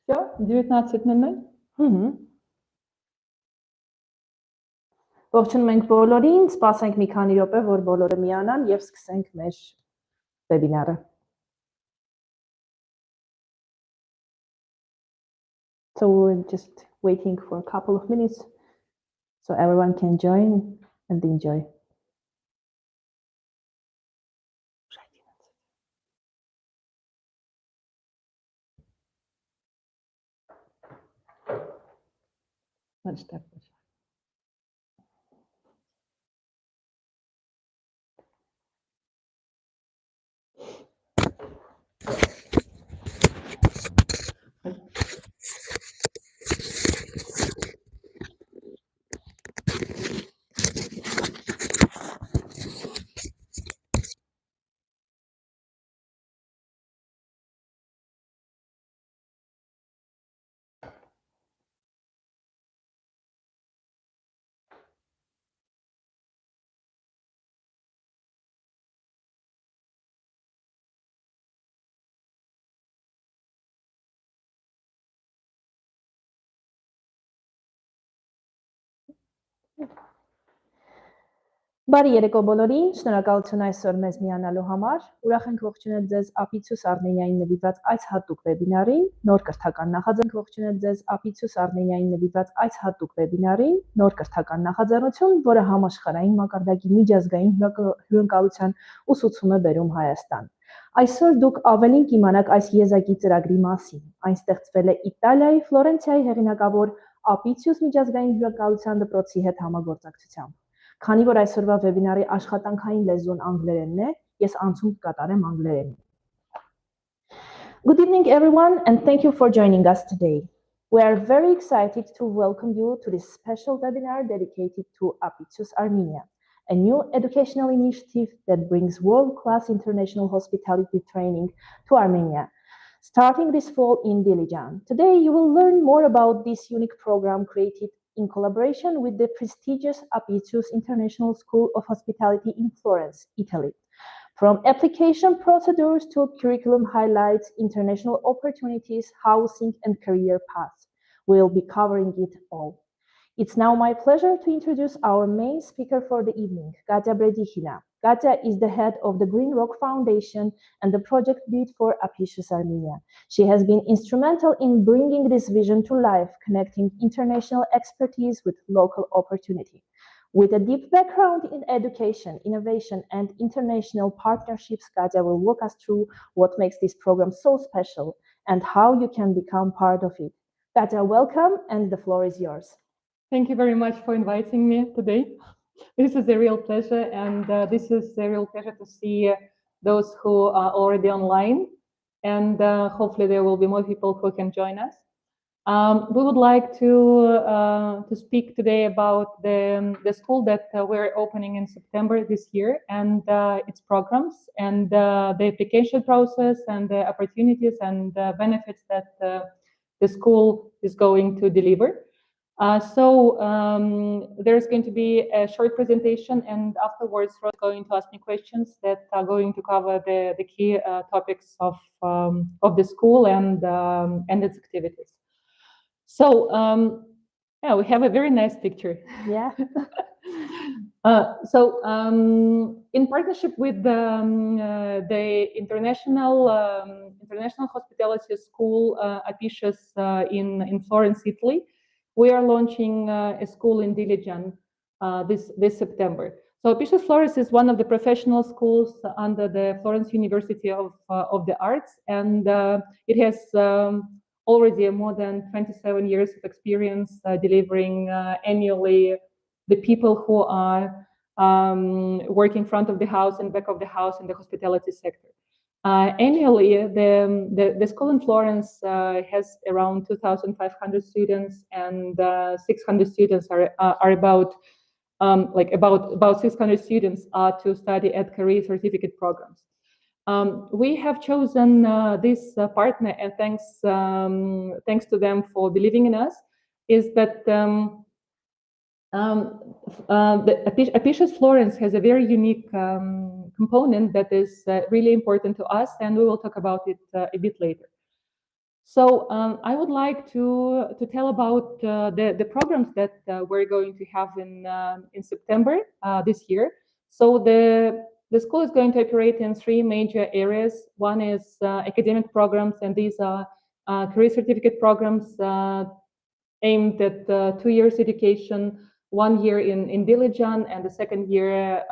Всё, 19:00. Ողջունում ենք բոլորին, սպասենք մի քանի րոպե, որ բոլորը միանան եւ սկսենք մեր վեբինարը։ So we're just waiting for a couple of minutes so everyone can join and enjoy. Let's start. Բարի երեկո բոլորին, շնորհակալություն այսօր մեզ միանալու համար։ Ուրախ ենք ողջունել ձեզ Apicius Armenia-ին նվիրված այս հատուկ վեբինարին, նոր կրթական նախաձեռնություն ողջունել ձեզ Apicius Armenia-ին նվիրված այս հատուկ վեբինարին, նոր կրթական նախաձեռնություն, որը համաշխարհային մակարդակի միջազգային հյուրընկալության ուսուցում է բերում Հայաստան։ Այսօր դուք ավելին կիմանաք այս եզակի ծրագրի մասին։ Այն ստեղծվել է Իտալիայի Ֆլորենցիայի հեղինակավոր Apicius միջազգային հյուրընկալության դպրոցի հետ համագործակցությամբ։ Քանի որ այսօրվա վեբինարի աշխատանքային լեզուն անգլերենն է, ես անցում կկատարեմ անգլերենին։ Good evening everyone and thank you for joining us today. We are very excited to welcome you to this special webinar dedicated to Apicius Armenia, a new educational initiative that brings world-class international hospitality training to Armenia, starting this fall in Dilijan. Today you will learn more about this unique program created in collaboration with the prestigious Apicius International School of Hospitality in Florence, Italy. From application procedures to curriculum highlights, international opportunities, housing, and career paths, we'll be covering it all. It's now my pleasure to introduce our main speaker for the evening, Katya Bredihina. Katya is the head of the Green Rock Foundation and the project lead for Apicius Armenia. She has been instrumental in bringing this vision to life, connecting international expertise with local opportunity. With a deep background in education, innovation, and international partnerships, Katya will walk us through what makes this program so special and how you can become part of it. Katya, welcome, and the floor is yours. Thank you very much for inviting me today. This is a real pleasure, and this is a real pleasure to see those who are already online, and hopefully there will be more people who can join us. We would like to speak today about the school that we're opening in September this year, and its programs, and the application process, and the opportunities and benefits that the school is going to deliver. There's going to be a short presentation, and afterwards Rose is going to ask me questions that are going to cover the key topics of the school and its activities. Yeah, we have a very nice picture. Yeah. In partnership with the international hospitality school Apicius in Florence, Italy, we are launching a school in Dilijan this September. So Apicius Florence is one of the professional schools under the Florence University of the Arts, and it has already more than 27 years of experience delivering annually the people who are working front of the house and back of the house in the hospitality sector. Annually, the school in Florence has around 2,500 students, and 600 students are about 600 students are to study at career certificate programs. We have chosen this partner, and thanks to them for believing in us, is that the Apicius Florence has a very unique component that is really important to us, and we will talk about it a bit later. So I would like to tell about the programs that we're going to have in September this year. So the school is going to operate in three major areas. One is academic programs, and these are career certificate programs aimed at 2 years education, 1 year in Dilijan, and the second year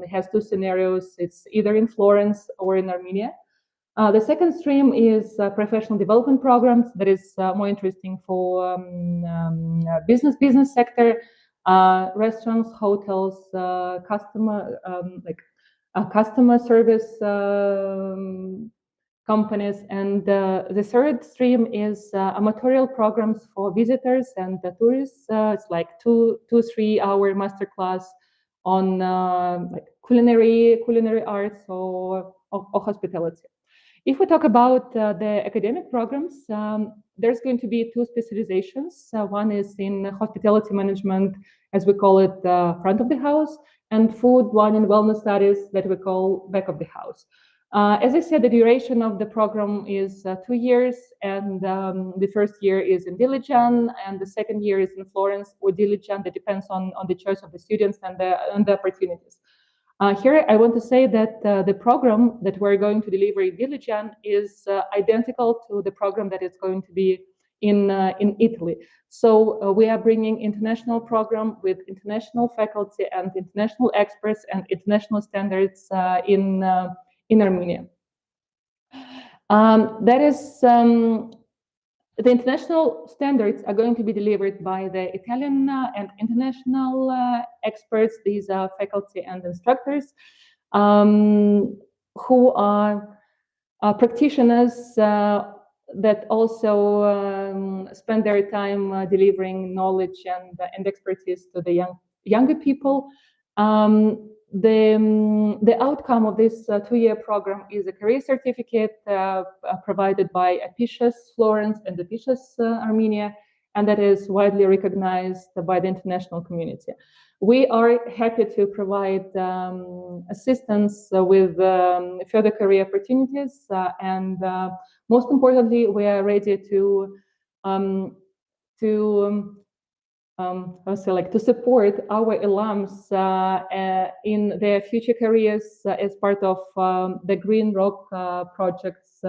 has two scenarios. It's either in Florence or in Armenia. The second stream is professional development programs that is more interesting for business sector, restaurants, hotels, customer service companies. And the third stream is amatorial programs for visitors and tourists. It's like 3 hour masterclass on like culinary arts or hospitality. If we talk about the academic programs, there's going to be two specializations. One is in hospitality management, as we call it, front of the house, and food, wine, and wellness studies that we call back of the house. As I said, the duration of the program is 2 years, and the first year is in Dilijan, and the second year is in Florence or Dilijan. That depends on the choice of the students and the opportunities. Here, I want to say that the program that we're going to deliver in Dilijan is identical to the program that is going to be in Italy. So we are bringing international program with international faculty and international experts and international standards in Armenia. That is the international standards are going to be delivered by the Italian and international experts. These are faculty and instructors who are practitioners that also spend their time delivering knowledge and expertise to the younger people. The outcome of this 2-year program is a career certificate provided by Apicius Florence and Apicius Armenia, and that is widely recognized by the international community. We are happy to provide assistance with further career opportunities, and most importantly, we are ready to support our alums in their future careers as part of the Green Rock project's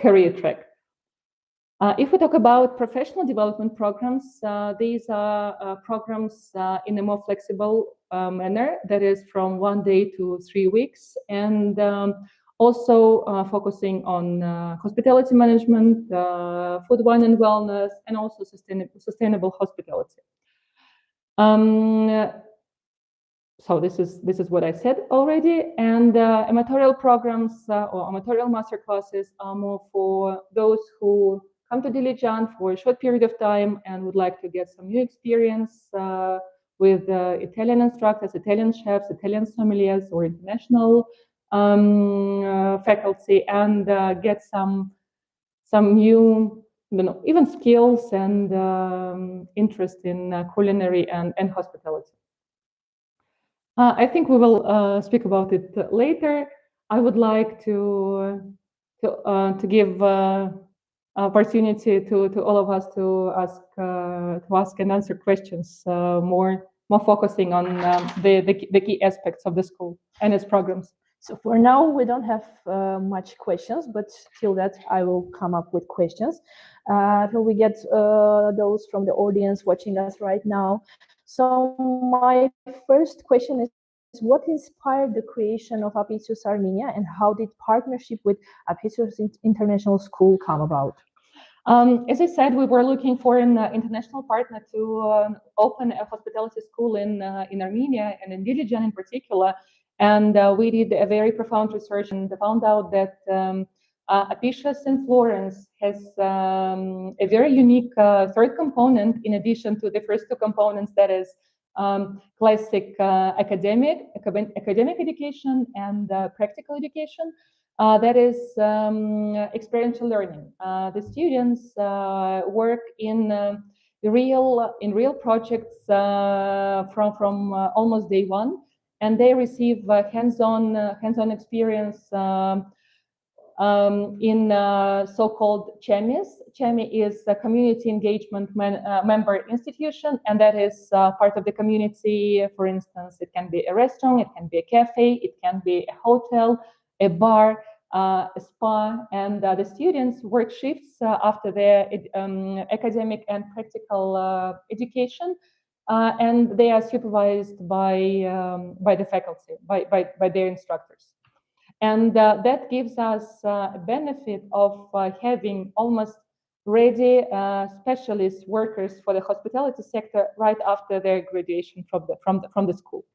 career track. If we talk about professional development programs, these are programs in a more flexible manner, that is from 1 day to 3 weeks, and also focusing on hospitality management, food, wine, and wellness, and also sustainable hospitality. So this is what I said already. And amatorial programs or amatorial master classes are more for those who come to Dilijan for a short period of time and would like to get some new experience with Italian instructors, Italian chefs, Italian sommeliers, or international faculty, and get some new, even skills and interest in culinary and hospitality. I think we will speak about it later. I would like to give opportunity to all of us to ask and answer questions, more focusing on the key aspects of the school and its programs. So for now, we don't have much questions, but till that, I will come up with questions. Till we get those from the audience watching us right now. So my first question is, what inspired the creation of Apicius Armenia, and how did partnership with Apicius International School come about? As I said, we were looking for an international partner to open a hospitality school in Armenia and in Dilijan in particular. And we did a very profound research and found out that Apicius in Florence has a very unique third component in addition to the first two components, that is classic academic education and practical education. That is experiential learning. The students work in real projects from almost day one, and they receive hands-on experience in so-called CHEMIS. CHEMI is a community engagement member institution, and that is part of the community. For instance, it can be a restaurant, it can be a cafe, it can be a hotel, a bar, a spa, and the students work shifts after their academic and practical education, and they are supervised by the faculty, by their instructors. And that gives us a benefit of having almost ready specialist workers for the hospitality sector right after their graduation from the school.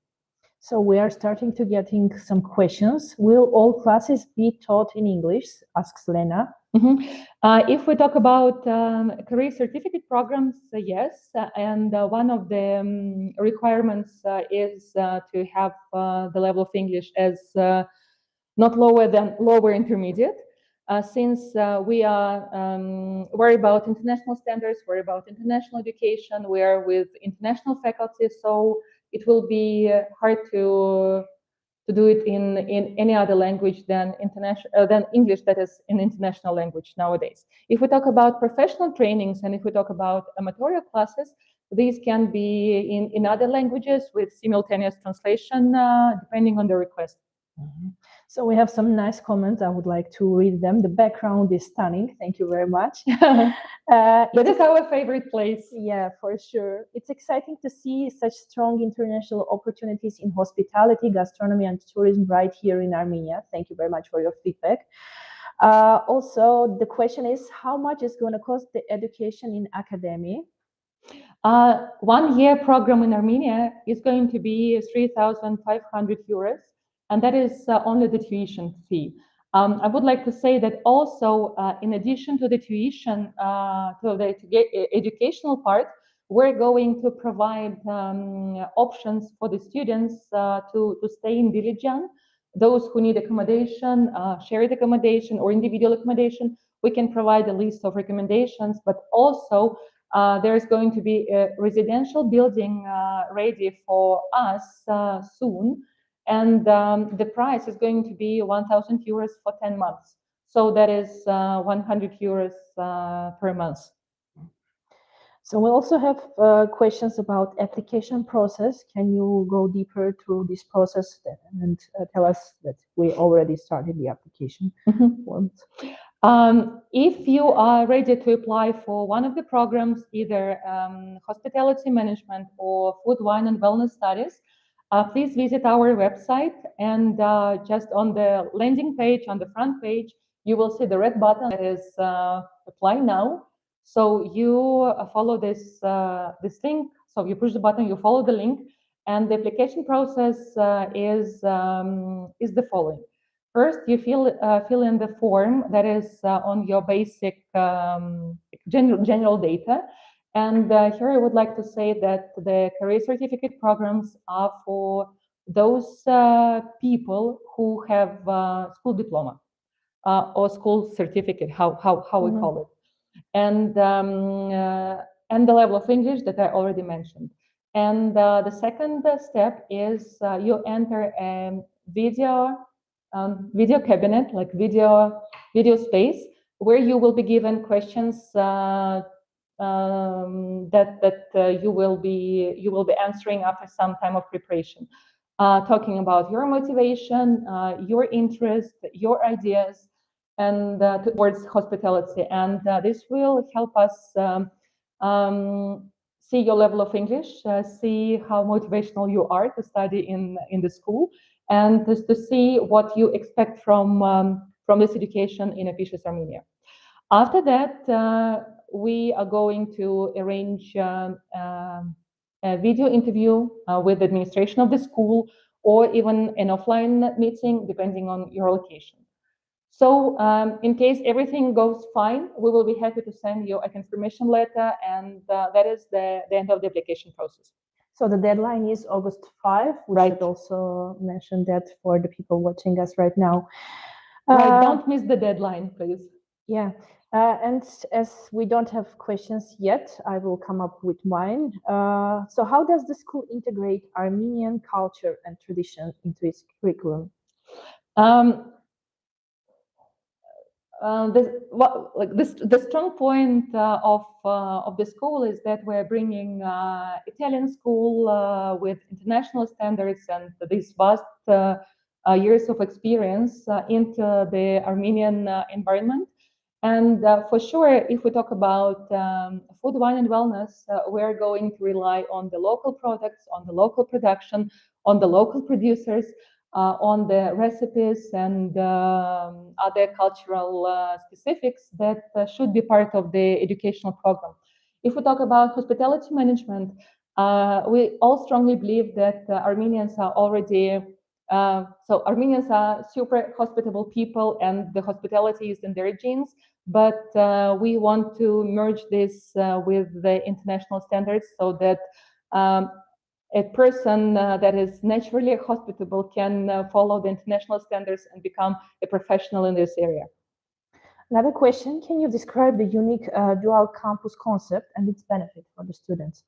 So we are starting to getting some questions. Will all classes be taught in English? Asks Lena. If we talk about career certificate programs, yes, and one of the requirements is to have the level of English as not lower than lower intermediate, since we're about international standards, we're about international education, we're with international faculty, so it will be hard to do it in any other language than English, that is an international language nowadays. If we talk about professional trainings and if we talk about amatorial classes, these can be in other languages with simultaneous translation, depending on the request. So we have some nice comments. I would like to read them. The background is stunning. Thank you very much. That is our favorite place. Yeah, for sure. It's exciting to see such strong international opportunities in hospitality, gastronomy, and tourism right here in Armenia. Thank you very much for your feedback. Also, the question is, how much is going to cost the education in academy? 1 year program in Armenia is going to be 3,500 euros. And that is only the tuition fee. I would like to say that also, in addition to the tuition, to the educational part, we're going to provide options for the students to stay in Dilijan. Those who need accommodation, shared accommodation, or individual accommodation, we can provide a list of recommendations, but also there's going to be a residential building ready for us soon. And the price is going to be 1,000 euros for 10 months. So that is 100 euros per month. So we also have questions about application process. Can you go deeper through this process and tell us that we already started the application forms? If you are ready to apply for one of the programs, either hospitality management or food, wine, and wellness studies, please visit our website, and just on the landing page, on the front page, you will see the red button that is apply now. So you follow this link. So you push the button, you follow the link, and the application process is the following. First, you fill in the form that is on your basic general data. And here I would like to say that the career certificate programs are for those people who have school diploma or school certificate, how we call it, and the level of English that I already mentioned. And the second step is you enter a video cabinet, like video space, where you will be given questions that you will be answering after some time of preparation, talking about your motivation, your interest, your ideas, and towards hospitality. And this will help us see your level of English, see how motivational you are to study in the school, and just to see what you expect from this education in Apicius Armenia. After that, we are going to arrange a video interview with the administration of the school, or even an offline meeting, depending on your location. So in case everything goes fine, we will be happy to send you a confirmation letter, and that is the end of the application process. So the deadline is August 5. We should also mention that for the people watching us right now. Right, don't miss the deadline, please. Yeah, and as we don't have questions yet, I will come up with mine. So how does the school integrate Armenian culture and tradition into its curriculum? the strong point of the school is that we're bringing Italian school with international standards and these vast years of experience into the Armenian environment. And for sure, if we talk about food, wine, and wellness, we're going to rely on the local products, on the local production, on the local producers, on the recipes and other cultural specifics that should be part of the educational program. If we talk about hospitality management, we all strongly believe that Armenians are already so Armenians are super hospitable people, and the hospitality is in their genes. But we want to merge this with the international standards so that a person that is naturally hospitable can follow the international standards and become a professional in this area. Another question, can you describe the unique dual campus concept and its benefit for the students?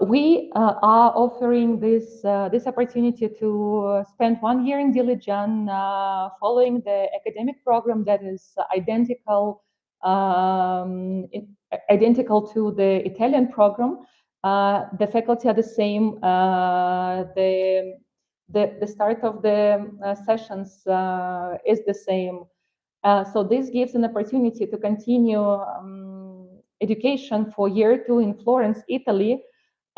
We are offering this opportunity to spend 1 year in Dilijan, following the academic program that is identical to the Italian program. The faculty are the same. The start of the sessions is the same. So this gives an opportunity to continue education for year 2 in Florence, Italy.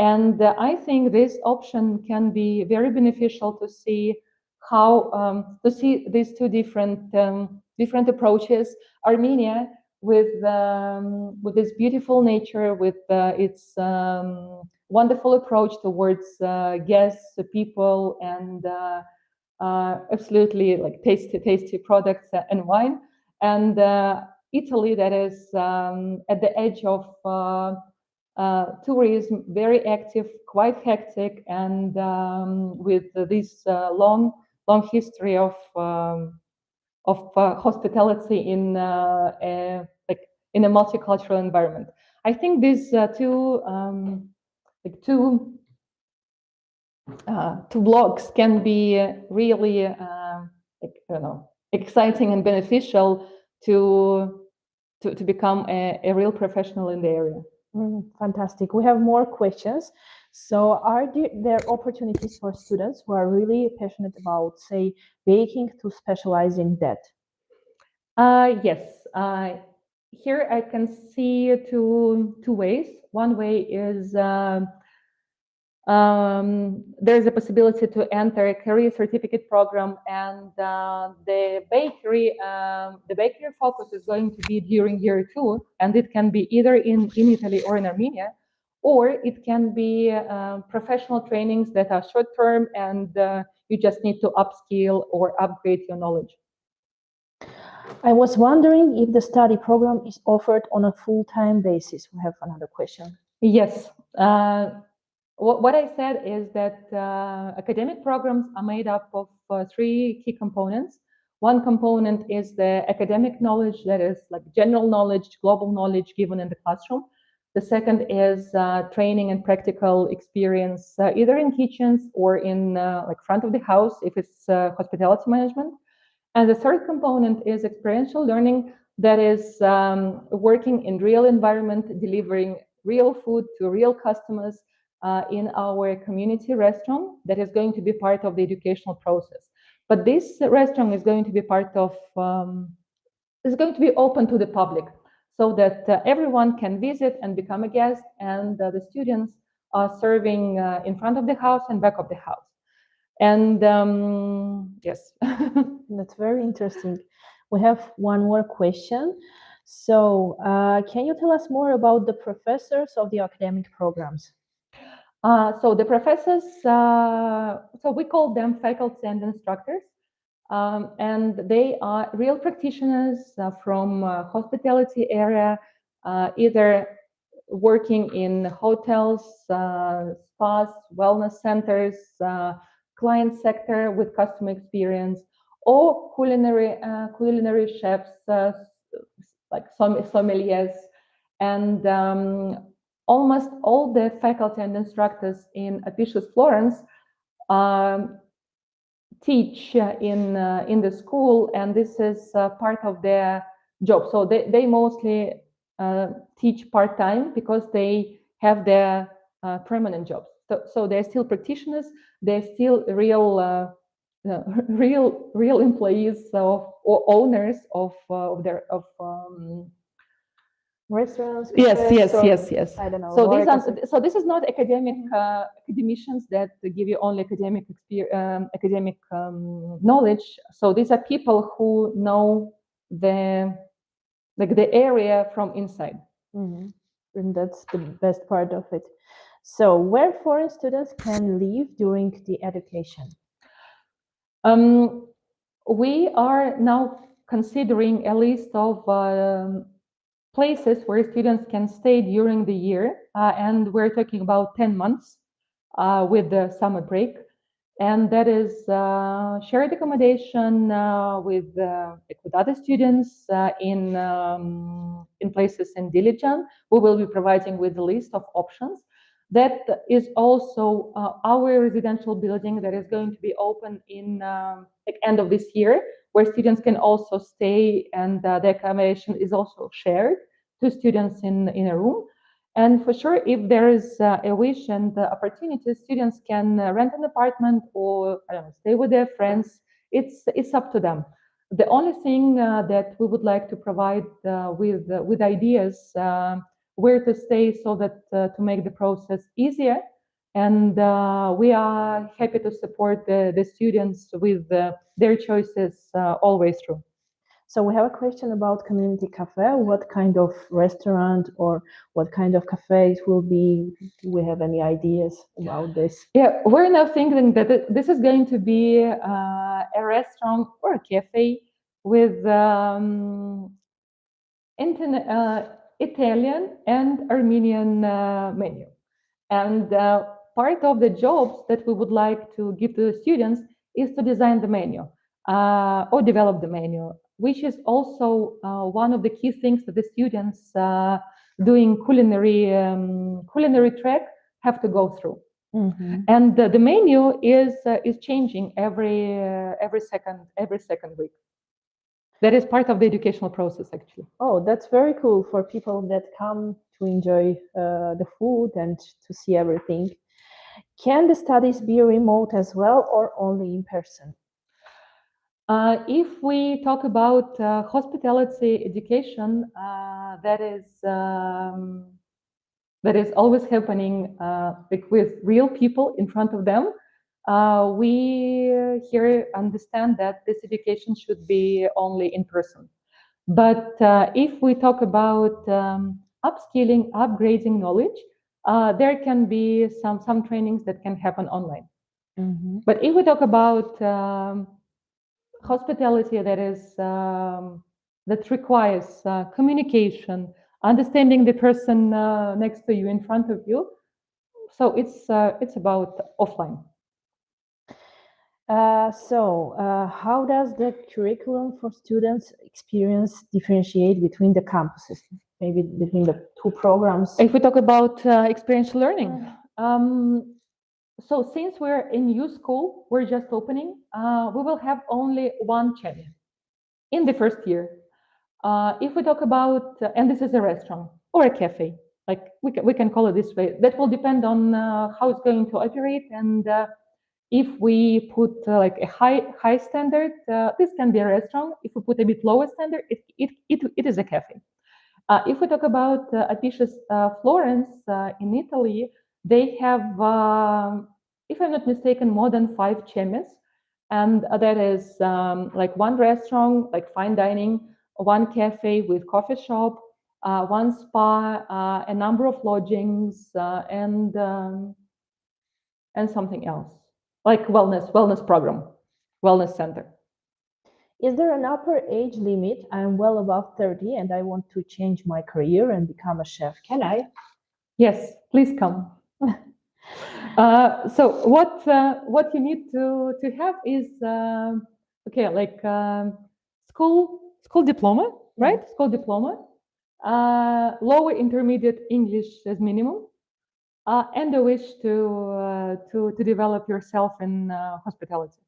And I think this option can be very beneficial to see how these two different approaches. Armenia with this beautiful nature, with its wonderful approach towards guests, people, and absolutely like tasty products and wine, and Italy that is at the edge of tourism, very active, quite hectic, and with this long history of hospitality in a multicultural environment. I think these two blogs can be really exciting and beneficial to become a real professional in the area. Fantastic. We have more questions. So are there opportunities for students who are really passionate about, say, baking to specialize in that? Yes. Here I can see two ways. One way is there's a possibility to enter a career certificate program, and the bakery focus is going to be during year 2, and it can be either in Italy or in Armenia, or it can be professional trainings that are short term, and you just need to upskill or upgrade your knowledge. I was wondering if the study program is offered on a full-time basis. We have another question. Yes. What I said is that academic programs are made up of 3 key components. One component is the academic knowledge, that is like general knowledge, global knowledge given in the classroom. The second is training and practical experience, either in kitchens or in like front of the house, if it's hospitality management. And the third component is experiential learning, that is working in real environment, delivering real food to real customers, in our community restaurant that is going to be part of the educational process. But this restaurant is going to be part of, is going to be open to the public so that everyone can visit and become a guest, and the students are serving in front of the house and back of the house. And yes. That's very interesting. We have one more question. So can you tell us more about the professors of the academic programs? So the professors, so we call them faculty and instructors, and they are real practitioners from hospitality area, either working in hotels, spas, wellness centers, client sector with customer experience, or culinary chefs like sommeliers, and almost all the faculty and instructors in Apicius Florence teach in the school, and this is part of their job. So they mostly teach part-time because they have their permanent jobs. So they're still practitioners. They're still real employees or owners of their restaurants. Yes, cafes, yes, or, yes, yes. I don't know. So Horeca. so this is not academicians that give you only academic knowledge. So these are people who know the area from inside. Mhm. And that's the best part of it. So, where foreign students can live during the education? We are now considering a list of places where students can stay during the year, and we're talking about 10 months with the summer break. And that is shared accommodation with other students in places in Dilijan. We will be providing with a list of options. That is also our residential building that is going to be open in end of this year, where students can also stay, and the accommodation is also shared to students in a room. And for sure, if there is a wish and the opportunity, students can rent an apartment or I don't know, stay with their friends. It's up to them. The only thing that we would like to provide with ideas where to stay, so that to make the process easier. And we are happy to support the students with their choices always through. So we have a question about community cafe. What kind of restaurant or what kind of cafe it will be? Do we have any ideas about this? Yeah, we're now thinking that this is going to be a restaurant or a cafe with Italian and Armenian menu. And part of the jobs that we would like to give to the students is to design the menu or develop the menu, which is also one of the key things that the students doing culinary track have to go through. Mhm. And the menu is changing every second week. That is part of the educational process, actually. Oh, that's very cool for people that come to enjoy the food and to see everything. Can the studies be remote as well or only in person? If we talk about hospitality education, that is always happening like with real people in front of them. We here understand that this education should be only in person. But if we talk about upskilling, upgrading knowledge, there can be some trainings that can happen online. Mhm. But if we talk about hospitality that requires communication, understanding the person next to you, in front of you, so it's about offline. How does the curriculum for students experience differentiate between the campuses, maybe between the two programs? If we talk about experiential learning, so since we're in new school, we're just opening, we will have only one channel in the first year. If we talk about, and this is a restaurant or a cafe, like we can call it this way, that will depend on how it's going to operate. And if we put like a high standard, this can be a restaurant. If we put a bit lower standard, it is a cafe. If we talk about Apicius Florence in Italy, they have, if I'm not mistaken, more than 5 chemis, and that is like one restaurant, like fine dining, one cafe with coffee shop, one spa, a number of lodgings, and something else, like wellness program, wellness center. Is there an upper age limit? I'm well above 30 and I want to change my career and become a chef. Can I? Yes, please come. So what you need to have is okay, like school diploma, right? School diploma, lower intermediate English as minimum, and a wish to develop yourself in hospitality.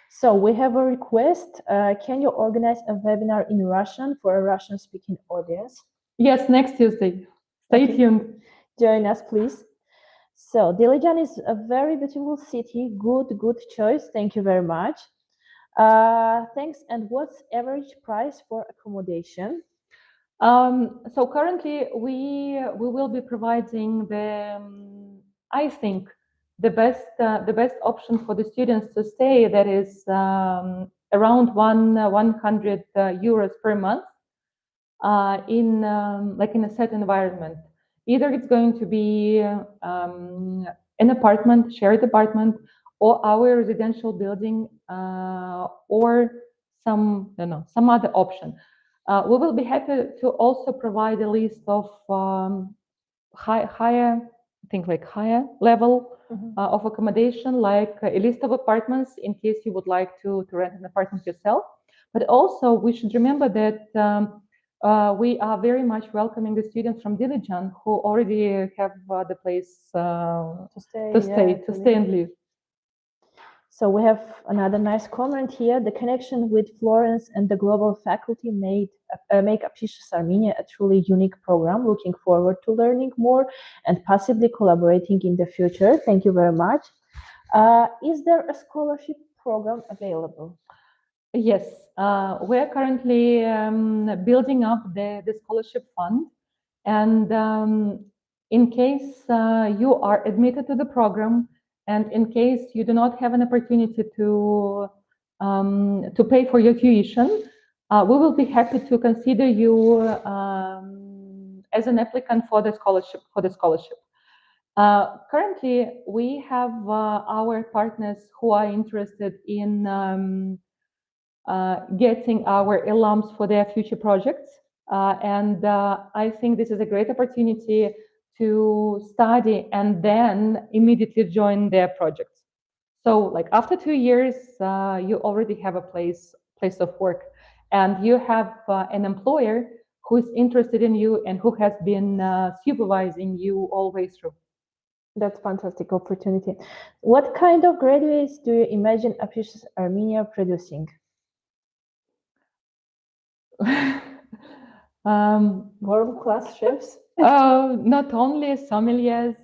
So we have a request. Can you organize a webinar in Russian for a Russian-speaking audience? Yes, next Tuesday. Stay tuned. Join us, please. So Dilijan is a very beautiful city. Good choice. Thank you very much. Thanks. And what's average price for accommodation? So currently we will be providing the I think the best option for the students to stay, that is around 100 euros per month in like in a set environment. Either it's going to be an apartment, shared apartment, or our residential building, or some other option. We will be happy to also provide a list of higher level of accommodation, like a list of apartments in case you would like to rent an apartment yourself. But also we should remember that we are very much welcoming the students from Dilijan who already have the place to stay and live. So we have another nice comment here. The connection with Florence and the global faculty make Apicius Armenia a truly unique program. Looking forward to learning more and possibly collaborating in the future. Thank you very much. Is there a scholarship program available? Yes, we are currently building up the scholarship fund, and in case you are admitted to the program, and in case you do not have an opportunity to pay for your tuition, we will be happy to consider you as an applicant for the scholarship. Currently, we have our partners who are interested in getting our alums for their future projects. And I think this is a great opportunity to study and then immediately join their projects. So like after 2 years, you already have a place of work, and you have an employer who is interested in you and who has been supervising you all the way through. That's a fantastic opportunity. What kind of graduates do you imagine Apicius Armenia producing? World-class chefs? Not only sommeliers,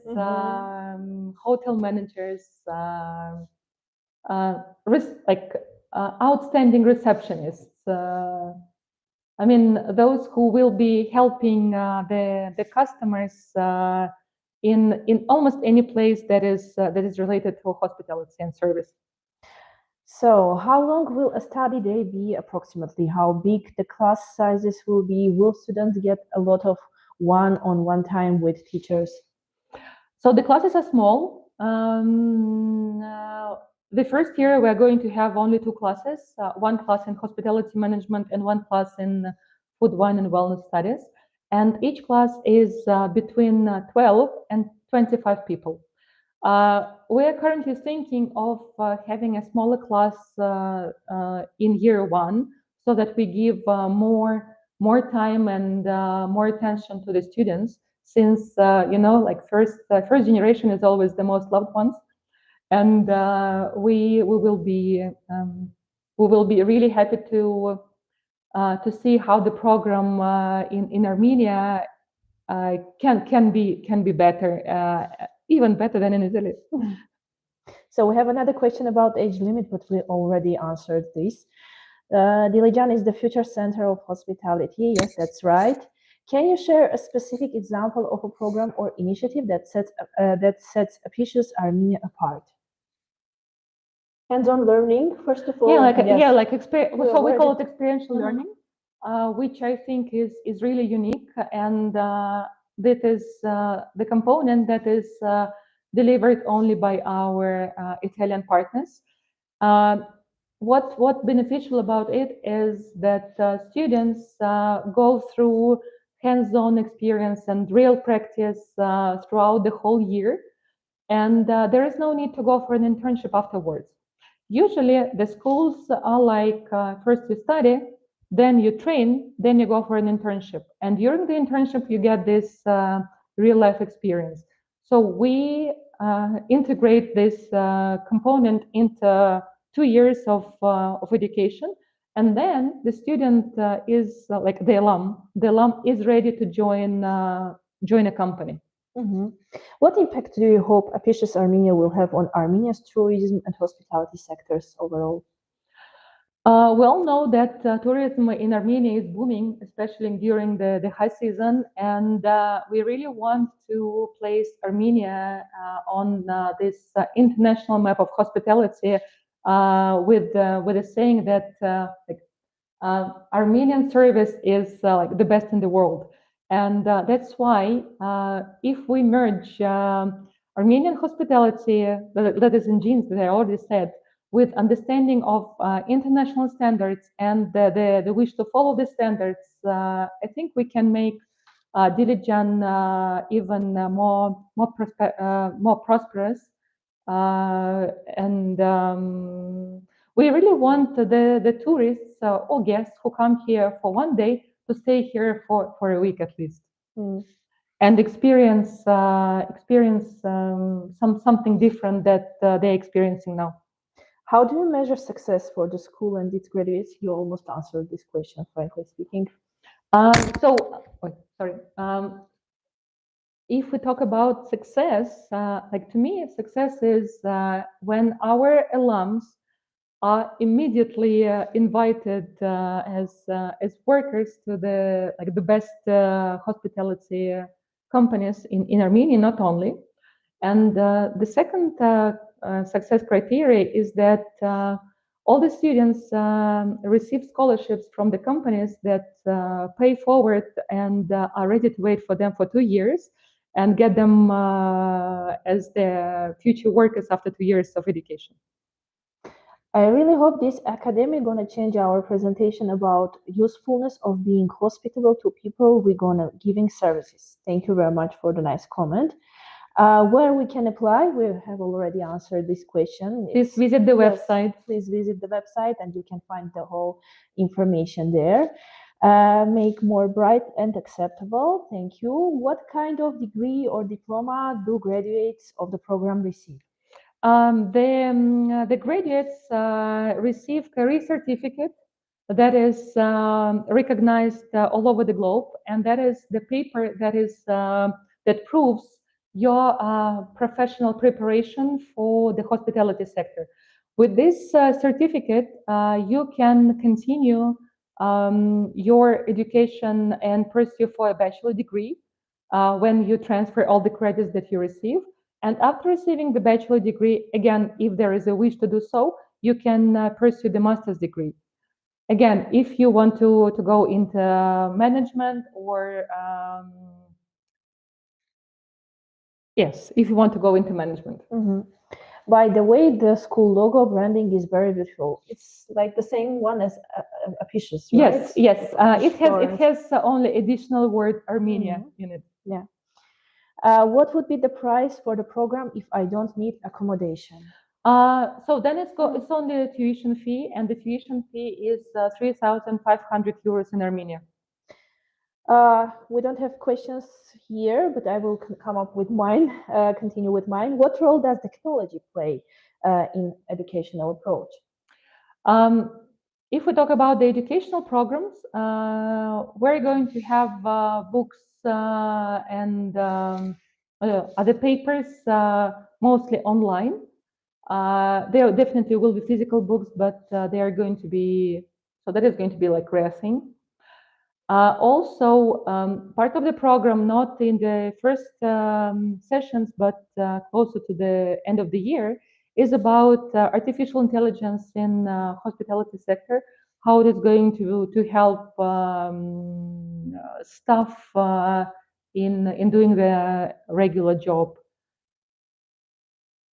hotel managers, outstanding receptionists. I mean, those who will be helping the customers in almost any place that is related to hospitality and service. So how long will a study day be approximately? How big the class sizes will be? Will students get a lot of one-on-one time with teachers? So the classes are small. The first year we're going to have only 2 classes, one class in hospitality management and one class in food, wine, and wellness studies. And each class is between 12 and 25 people. We are currently thinking of having a smaller class in year 1, so that we give more time and more attention to the students, since like first generation is always the most loved ones, and we will be really happy to see how the program in Armenia can be better. Even better than in Italy. So we have another question about age limit, but we already answered this. Dilijan is the future center of hospitality. Yes, that's right. Can you share a specific example of a program or initiative that sets Apicius Armenia apart? Hands-on learning, first of all. So we call it experiential learning, which I think is really unique, and that is the component that is delivered only by our Italian partners. What's beneficial about it is that students go through hands-on experience and real practice throughout the whole year, and there is no need to go for an internship afterwards. Usually the schools are like, first you study, then you train, then you go for an internship. And during the internship, you get this real life experience. So we integrate this component into 2 years of education, and then the student is like the alum is ready to join a company. Mm-hmm. What impact do you hope Apicius Armenia will have on Armenia's tourism and hospitality sectors overall? Well, know that tourism in Armenia is booming, especially during the high season, and we really want to place Armenia on this international map of hospitality with a saying that Armenian service is like the best in the world, and that's why if we merge Armenian hospitality, that is in genes that I already said, with understanding of international standards and the wish to follow the standards, I think we can make Dilijan even more prosperous. And we really want the tourists or guests who come here for one day to stay here for a week at least. And experience something different that they're experiencing now. How do you measure success for the school and its graduates? You almost answered this question, frankly speaking. If we talk about success, like to me, success is when our alums are immediately invited as workers to the best hospitality companies in Armenia, not only. And the second success criteria is that all the students receive scholarships from the companies that pay forward and are ready to wait for them for 2 years and get them as their future workers after 2 years of education. I really hope this academy gonna change our presentation about usefulness of being hospitable to people we're gonna giving services. Thank you very much for the nice comment. Where we can apply, we have already answered this question. Please visit the website. Please visit the website and you can find the whole information there. Make more bright and acceptable. Thank you. What kind of degree or diploma do graduates of the program receive? The graduates receive career certificate that is recognized all over the globe, and that is the paper that proves your professional preparation for the hospitality sector. With this certificate, you can continue your education and pursue for a bachelor degree when you transfer all the credits that you receive. And after receiving the bachelor degree, again, if there is a wish to do so, you can pursue the master's degree. Again, if you want to go into management or yes, if you want to go into management. Mm-hmm. By the way, the school logo branding is very beautiful. It's like the same one as Apicius, right? Yes. It has only additional word Armenia in it. Yeah. What would be the price for the program if I don't need accommodation? So then it's only the tuition fee, and the tuition fee is 3,500 euros in Armenia. We don't have questions here, but I will come up with mine, continue with mine. What role does technology play in educational approach? If we talk about the educational programs, we're going to have books and other papers mostly online. There definitely will be physical books, but they are going to be, so that is going to be like rare thing. Also, part of the program, not in the first sessions, but closer to the end of the year, is about artificial intelligence in hospitality sector, how it is going to help staff in doing the regular job.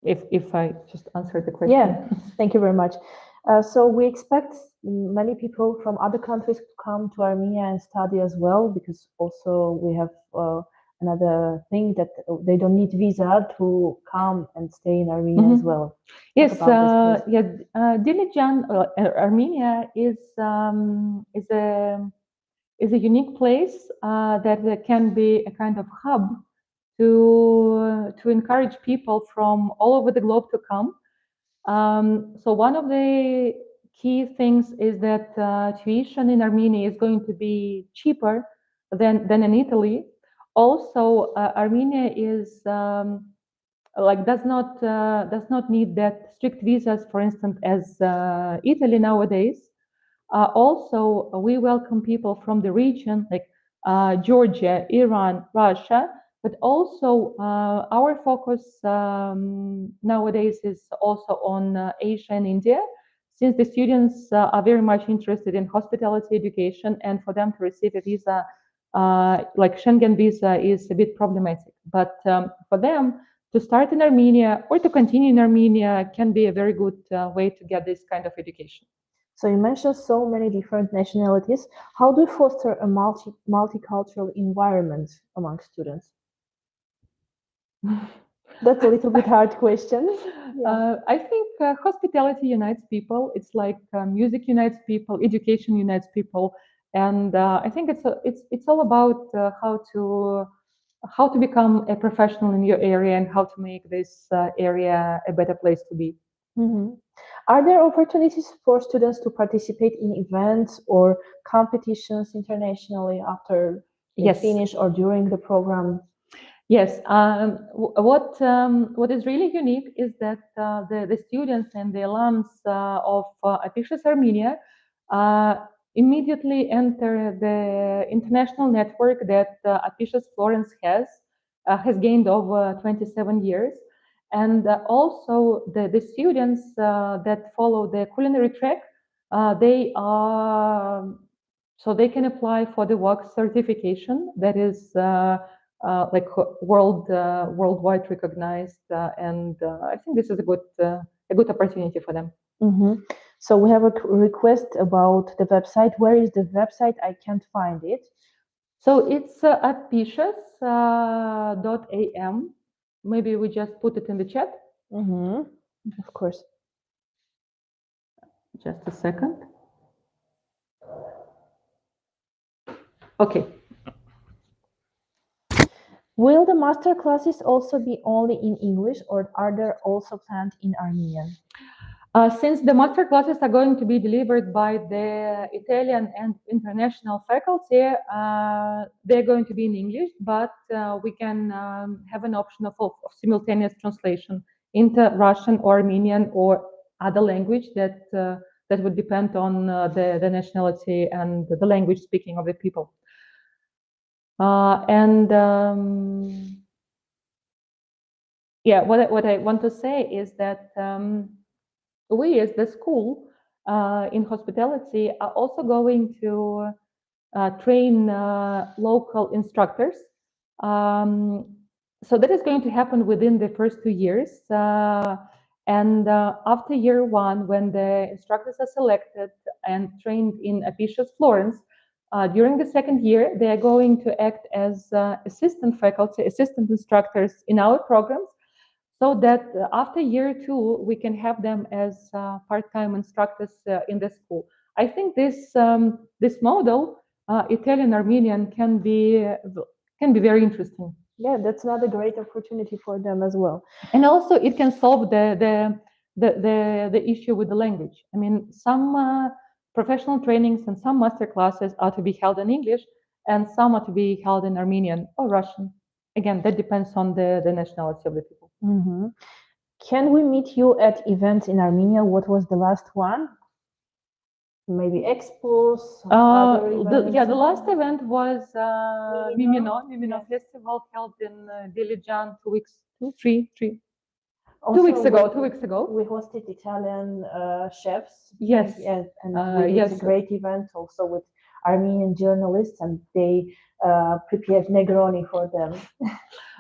If I just answered the question. Yeah, thank you very much. So we expect many people from other countries to come to Armenia and study as well, because also we have another thing that they don't need visa to come and stay in Armenia as well. Yes, Dilijan, Armenia is a unique place that can be a kind of hub to encourage people from all over the globe to come. So one of the key things is that tuition in Armenia is going to be cheaper than in Italy. Also, Armenia is does not need that strict visas, for instance, as Italy nowadays. Also, we welcome people from the region, like Georgia, Iran, Russia, but also our focus nowadays is also on Asia and India, since the students are very much interested in hospitality education, and for them to receive a visa like Schengen visa is a bit problematic. But for them to start in Armenia or to continue in Armenia can be a very good way to get this kind of education. So you mentioned so many different nationalities. How do you foster a multicultural environment among students? That's a little bit hard question. Yeah. I think hospitality unites people. It's like music unites people, education unites people, and I think it's all about how to become a professional in your area and how to make this area a better place to be. Mm-hmm. Are there opportunities for students to participate in events or competitions internationally after they finish or during the program? Yes. What is really unique is that the students and the alums of Apicius Armenia immediately enter the international network that Apicius Florence has gained over 27 years. And also the students that follow the culinary track, they are so they can apply for the WOC certification that is like worldwide recognized, and I think this is a good opportunity for them. Mm-hmm. So we have a request about the website. Where is the website? I can't find it. So it's apicius.am. Maybe we just put it in the chat. Mm-hmm. Of course. Just a second. Okay. Will the master classes also be only in English, or are there also planned in Armenian? Since the master classes are going to be delivered by the Italian and international faculty, they're going to be in English, but we can have an option of simultaneous translation into Russian or Armenian or other language that would depend on the nationality and the language speaking of the people. Yeah, what I want to say is that we as the school in hospitality are also going to train local instructors. So that is going to happen within the first 2 years. And after year one, when the instructors are selected and trained in Apicius Florence, during the second year, they are going to act as assistant faculty, assistant instructors in our programs, so that after year two, we can have them as part-time instructors in the school. I think this model, Italian-Armenian, can be very interesting. Yeah, that's another great opportunity for them as well. And also, it can solve the issue with the language. I mean, some professional trainings and some master classes are to be held in English, and some are to be held in Armenian or Russian. Again, that depends on the nationality of the people. Mm-hmm. Can we meet you at events in Armenia? What was the last one? Maybe expos? The last event was Mimino Festival held in Dilijan 2 weeks ago. We hosted Italian chefs. Yes. And we did a great event also with Armenian journalists, and they prepared Negroni for them.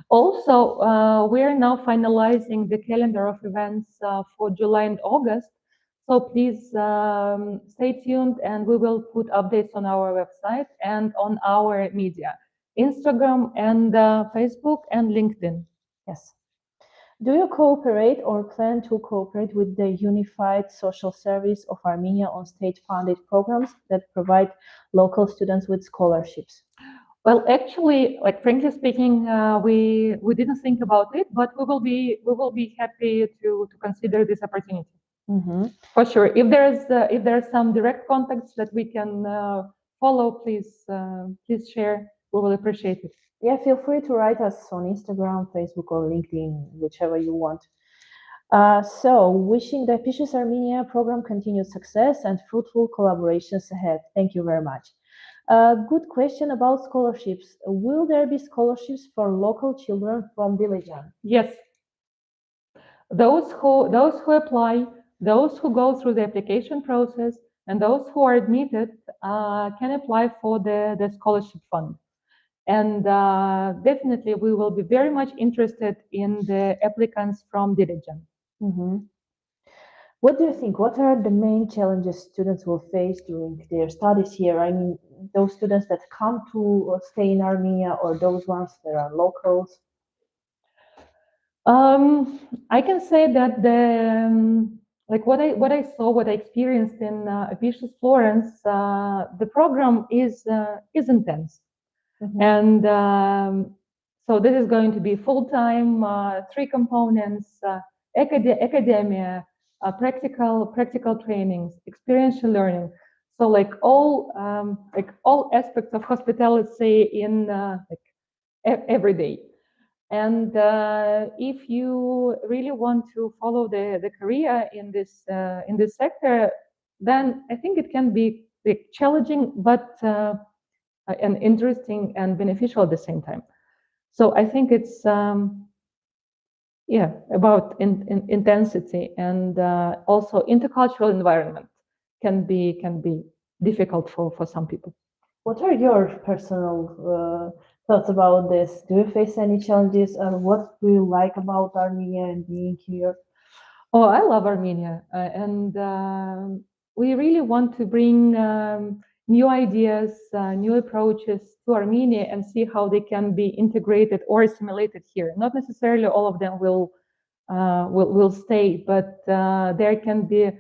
Also, we are now finalizing the calendar of events for July and August. So please stay tuned, and we will put updates on our website and on our media, Instagram and Facebook and LinkedIn. Yes. Do you cooperate or plan to cooperate with the Unified Social Service of Armenia on state-funded programs that provide local students with scholarships? Well, actually, like frankly speaking, we didn't think about it, but we will be happy to consider this opportunity. For sure. If there's some direct contacts that we can follow, please share. We will appreciate it. Yeah, feel free to write us on Instagram, Facebook, or LinkedIn, whichever you want. So, wishing the Apicius Armenia program continued success and fruitful collaborations ahead. Thank you very much. Good question about scholarships. Will there be scholarships for local children from Dilijan? Yes. Those who apply, those who go through the application process, and those who are admitted can apply for the scholarship fund. And definitely, we will be very much interested in the applicants from Dilijan. What do you think? What are the main challenges students will face during their studies here? I mean, those students that come to stay in Armenia or those ones that are locals? I can say that like what I saw, what I experienced in Apicius Florence, the program is intense, and so this is going to be full time, 3 components: academia, practical trainings, experiential learning. So like all aspects of hospitality in every day. And if you really want to follow the career in this sector, then I think it can be challenging, but and interesting and beneficial at the same time. So I think it's about intensity, and also intercultural environment can be difficult for some people. What are your personal thoughts about this? Do you face any challenges, and what do you like about Armenia and being here? Oh, I love Armenia, and we really want to bring new ideas, new approaches to Armenia, and see how they can be integrated or assimilated here. Not necessarily all of them will stay, but there can be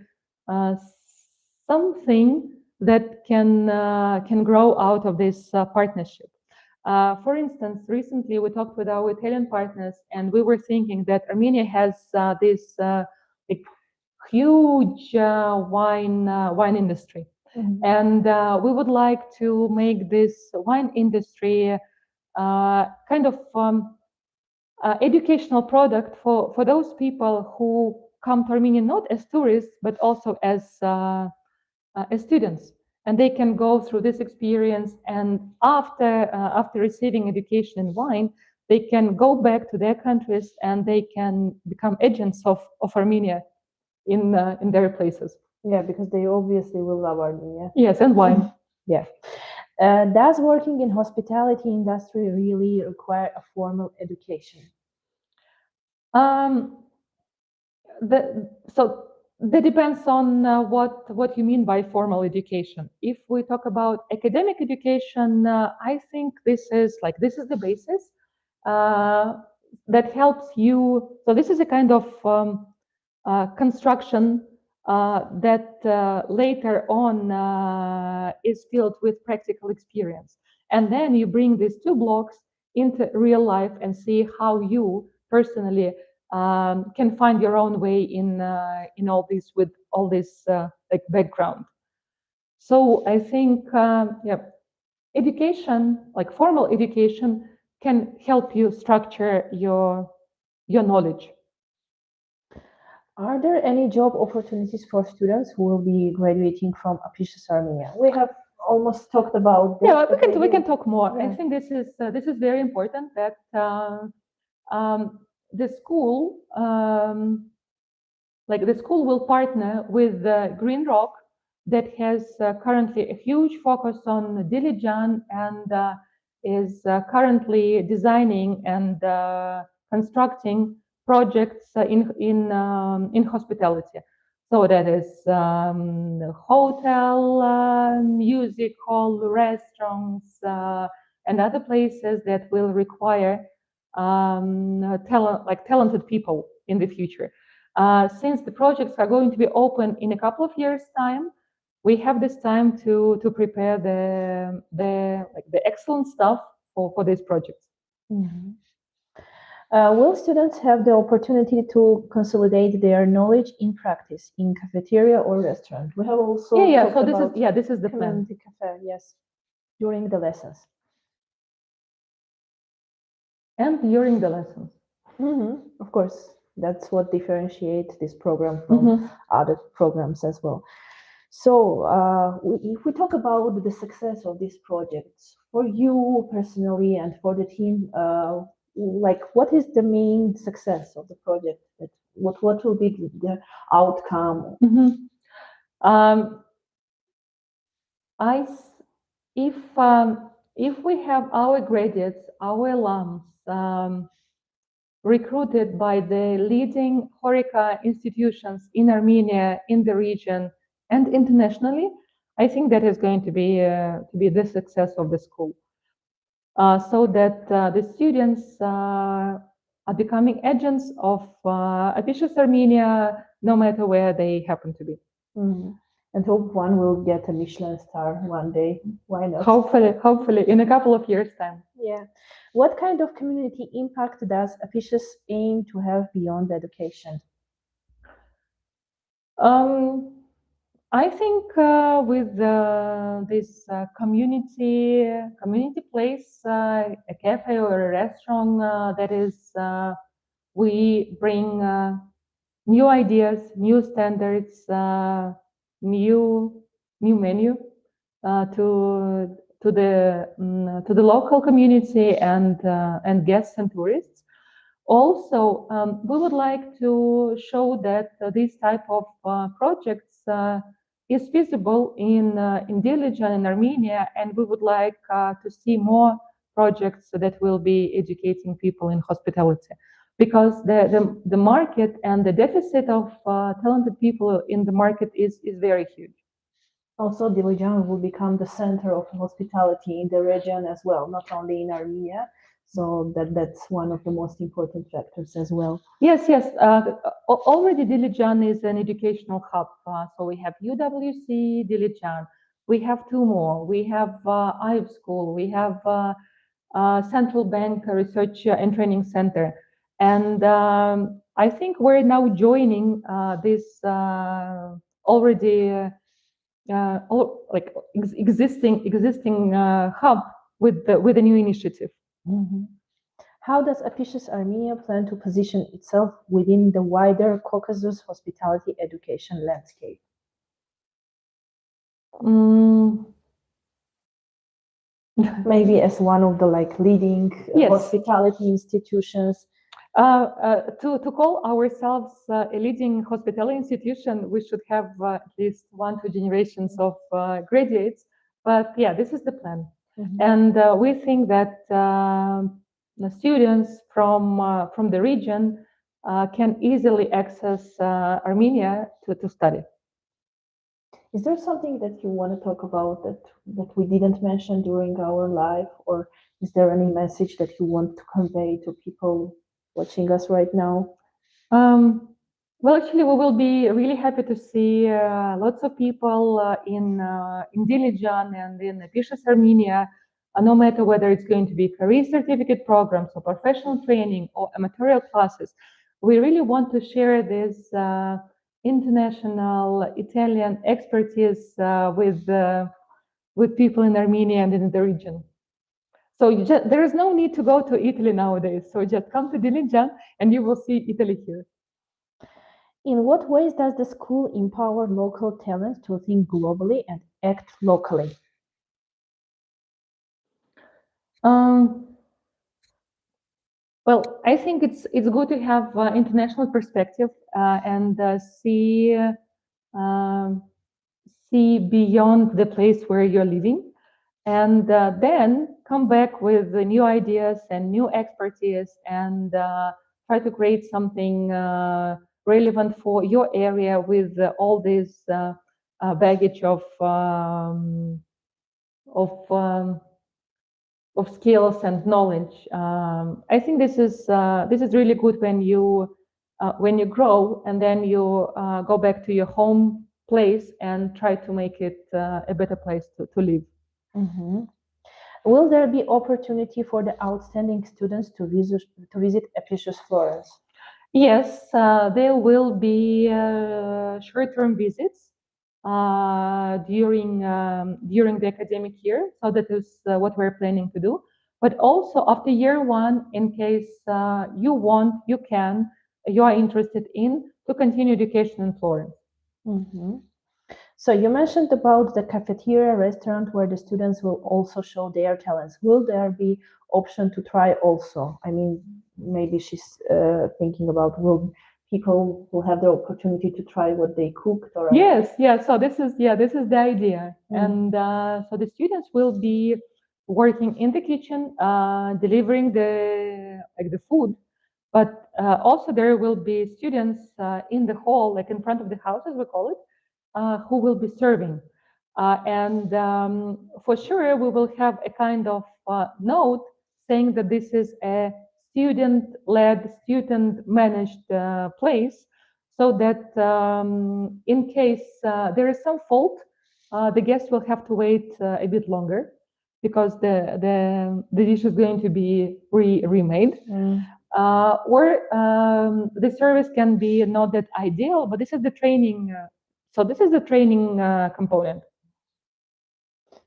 something that can grow out of this partnership. For instance, recently we talked with our Italian partners, and we were thinking that Armenia has this like huge wine industry, and we would like to make this wine industry kind of educational product for those people who come to Armenia not as tourists but also as students, and they can go through this experience, and after receiving education in wine, they can go back to their countries and they can become agents of Armenia in their places. Yeah, because they obviously will love Armenia. Yes, and wine. Yeah. Does working in hospitality industry really require a formal education? So that depends on what you mean by formal education. If we talk about academic education, I think this is the basis that helps you. So this is a kind of construction that later on is filled with practical experience, and then you bring these 2 blocks into real life and see how you personally can find your own way in all this with all this like background. So I think education, like formal education, can help you structure your knowledge. Are there any job opportunities for students who will be graduating from Apicius Armenia? We have almost talked about this. Yeah, we can talk more. Yeah. I think this is very important that the school will partner with Green Rock, that has currently a huge focus on Dilijan, and is currently designing and constructing projects in hospitality. So that is hotel, music hall, restaurants, and other places that will require talented people in the future. Since the projects are going to be open in a couple of years' time, we have this time to prepare the excellent stuff for these projects. Mhm. Will students have the opportunity to consolidate their knowledge in practice in cafeteria or restaurant? We have also Yeah. So talked this is the plan. community cafe, yes, during the lessons. And during the lessons. Of course, that's what differentiates this program from other programs as well. So, if we talk about the success of these projects for you personally and for the team, like what is the main success of the project? What will be the outcome? Um, if we have our graduates, our alums recruited by the leading HoReCa institutions in Armenia, in the region, and internationally, I think that is going to be the success of the school. So that the students are becoming agents of Apicius Armenia, no matter where they happen to be. And hope one will get a Michelin star one day. Why not? Hopefully, in a couple of years' time. Yeah. What kind of community impact does Apicius aim to have beyond education? I think with this community place, a cafe or a restaurant, that is, we bring new ideas, new standards, new menu to the local community and guests and tourists. Also, we would like to show that this type of projects is feasible in Dilijan and Armenia, and we would like to see more projects that will be educating people in hospitality, because the market and the deficit of talented people in the market is very huge. Also, Dilijan will become the center of hospitality in the region as well, not only in Armenia. So that's one of the most important factors as well. Yes. Already Dilijan is an educational hub. So we have UWC, Dilijan. We have two more. We have IVE School. We have Central Bank Research and Training Center. And I think we're now joining this already existing hub with the new initiative. How does Apicius Armenia plan to position itself within the wider Caucasus hospitality education landscape? Maybe as one of the leading hospitality institutions. To call ourselves a leading hospitality institution, we should have at least 1-2 generations of graduates. But yeah, this is the plan. And we think that the students from the region can easily access Armenia to study. Is there something that you want to talk about that we didn't mention during our live, or is there any message that you want to convey to people watching us right now? Well, actually, we will be really happy to see lots of people in Dilijan and in Apicius Armenia, no matter whether it's going to be career certificate programs or professional training or amatorial classes. We really want to share this international Italian expertise with people in Armenia and in the region. So there is no need to go to Italy nowadays. So just come to Dilijan and you will see Italy here. In what ways does the school empower local talents to think globally and act locally? Well, I think it's good to have international perspective and see beyond the place where you're living, and then come back with the new ideas and new expertise and try to create something relevant for your area with all this baggage of skills and knowledge. I think this is really good when you grow and then you go back to your home place and try to make it a better place to live. Mhm. Will there be opportunity for the outstanding students to visit Apicius Florence? Yes, there will be short-term visits during the academic year. So that is what we're planning to do. But also after year one, in case you want, you are interested in to continue education in Florence. Mhm. So you mentioned about the cafeteria restaurant where the students will also show their talents. Will there be option to try also? I mean, maybe she's thinking about will people will have the opportunity to try what they cooked or Yes, yeah. So this is the idea, and so the students will be working in the kitchen, delivering the food, but also there will be students in the hall, like in front of the house, as we call it, who will be serving, and for sure we will have a kind of note saying that this is a student-led, student-managed place so that in case there is some fault, the guest will have to wait a bit longer because the dish is going to be remade. Or the service can be not that ideal, but this is the training. So this is the training component.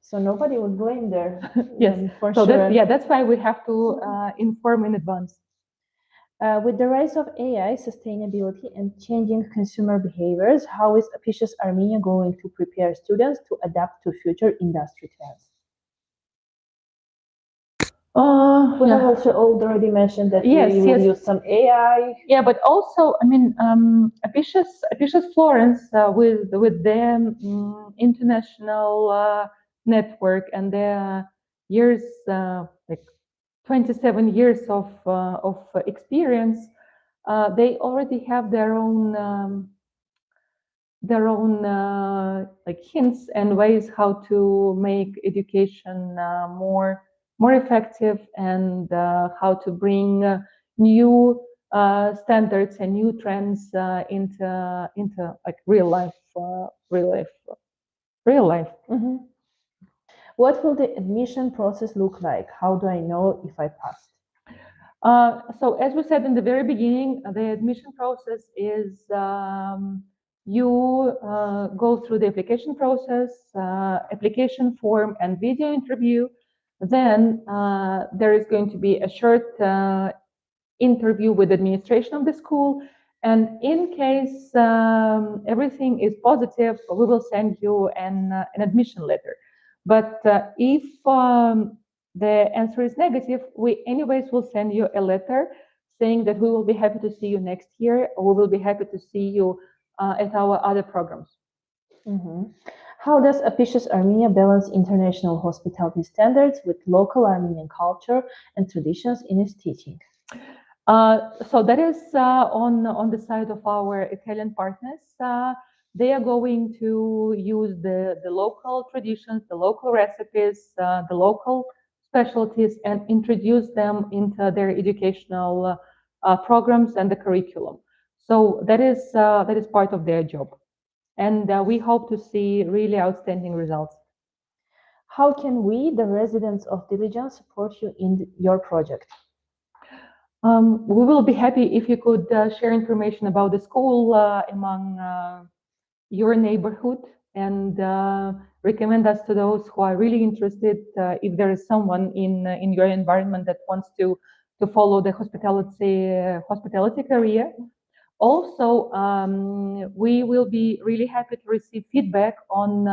So nobody would blame there. Yes, for so sure. that's why we have to inform in advance. With the rise of AI, sustainability, and changing consumer behaviors, how is Apicius Armenia going to prepare students to adapt to future industry trends? We have also already mentioned that Yes, we will yes. use some AI. Yeah, but also, I mean, Apicius Florence with their international network and their years, like 27 years of experience, they already have their own like hints and ways how to make education more effective and how to bring new standards and new trends into like real life. Mhm. What will the admission process look like? How do I know if I passed? So as we said in the very beginning, the admission process is you go through the application process, application form and video interview. Then there is going to be a short interview with administration of the school. And in case everything is positive, we will send you an admission letter. But if the answer is negative, we anyways will send you a letter saying that we will be happy to see you next year, or we will be happy to see you at our other programs. Mhm. How does Apicius Armenia balance international hospitality standards with local Armenian culture and traditions in its teaching? So that is on the side of our Italian partners. They are going to use the local traditions, the local recipes, the local specialties, and introduce them into their educational programs and the curriculum. So that is part of their job, and we hope to see really outstanding results. How can we, the residents of Diligence, support you in your project? We will be happy if you could share information about the school among your neighborhood and recommend us to those who are really interested. If there is someone in your environment that wants to follow the hospitality career. Also, we will be really happy to receive feedback on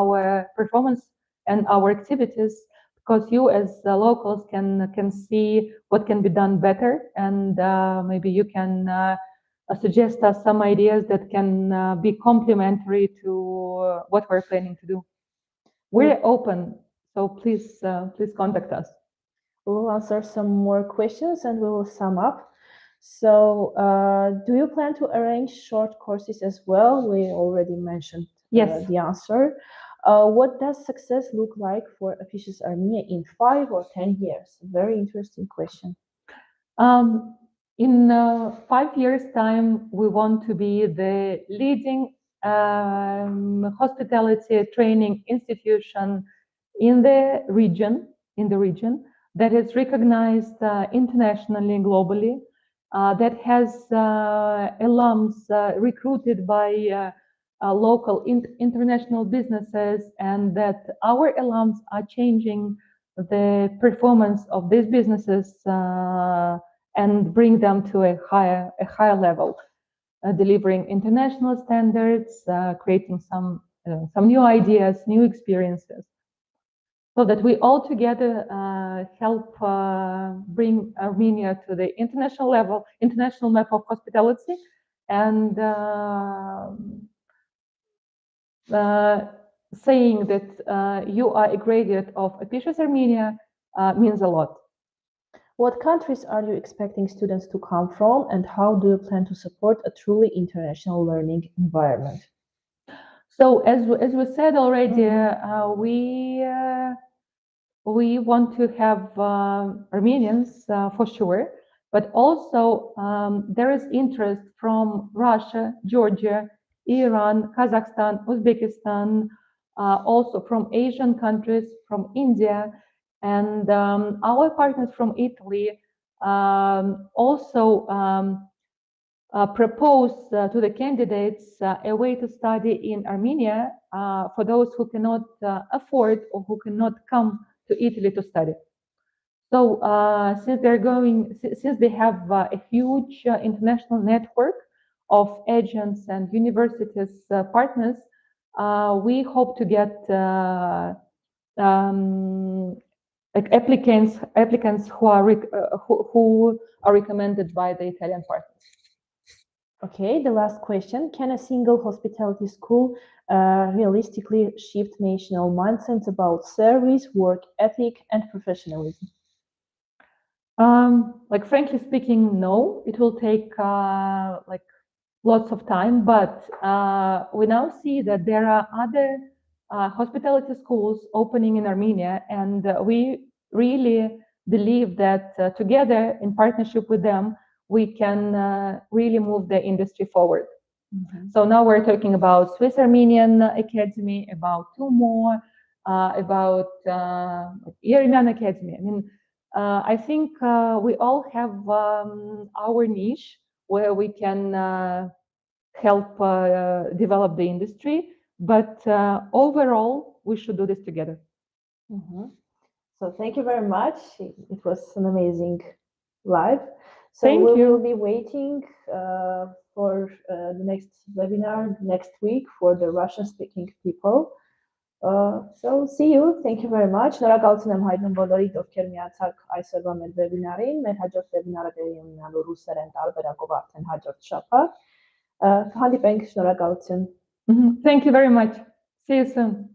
our performance and our activities because you as locals can see what can be done better and maybe you can suggest us some ideas that can be complementary to what we're planning to do. We're open, so please contact us. We will answer some more questions and we will sum up. So, do you plan to arrange short courses as well? We already mentioned Yes. the answer. What does success look like for Apicius Armenia in 5 or 10 years? Very interesting question. In 5 years' time, we want to be the leading hospitality training institution in the region that is recognized internationally, globally, that has alums recruited by local international businesses, and that our alums are changing the performance of these businesses and bring them to a higher level, delivering international standards, creating some new ideas, new experiences, so that we all together help bring Armenia to the international level, international map of hospitality, and saying that you are a graduate of Apicius Armenia means a lot. What countries are you expecting students to come from, and how do you plan to support a truly international learning environment? So, as we said already, we want to have Armenians for sure, but also there is interest from Russia, Georgia, Iran, Kazakhstan, Uzbekistan, also from Asian countries, from India, and our partners from Italy also propose to the candidates a way to study in Armenia for those who cannot afford or who cannot come to Italy to study. So since they have a huge international network of agents and universities partners, we hope to get applicants who are recommended by the Italian partners. Okay, the last question. Can a single hospitality school realistically shift national mindsets about service, work ethic, and professionalism? Frankly speaking, no. It will take lots of time, but we now see that there are other hospitality schools opening in Armenia, and we really believe that together, in partnership with them, we can really move the industry forward. Mm-hmm. So now we're talking about Swiss Armenian Academy, about two more, about Yerevan Academy. I mean, I think we all have our niche where we can help develop the industry, but overall, we should do this together. Mm-hmm. So thank you very much. It was an amazing live. So Thank we you. will be waiting for the next webinar next week for the Russian-speaking people. So see you. Thank you very much. Շնորհակալություն եմ հայտնում բոլորիդ, ովքեր միացաք այսօրվա մեր վեբինարին։ Մեր հաջորդ վեբինարը տեղի ունենալու ռուսերեն տարբերակով արդեն հաջորդ շաբաթ։ Հանդիպենք, շնորհակալություն։ Thank you very much. See you soon.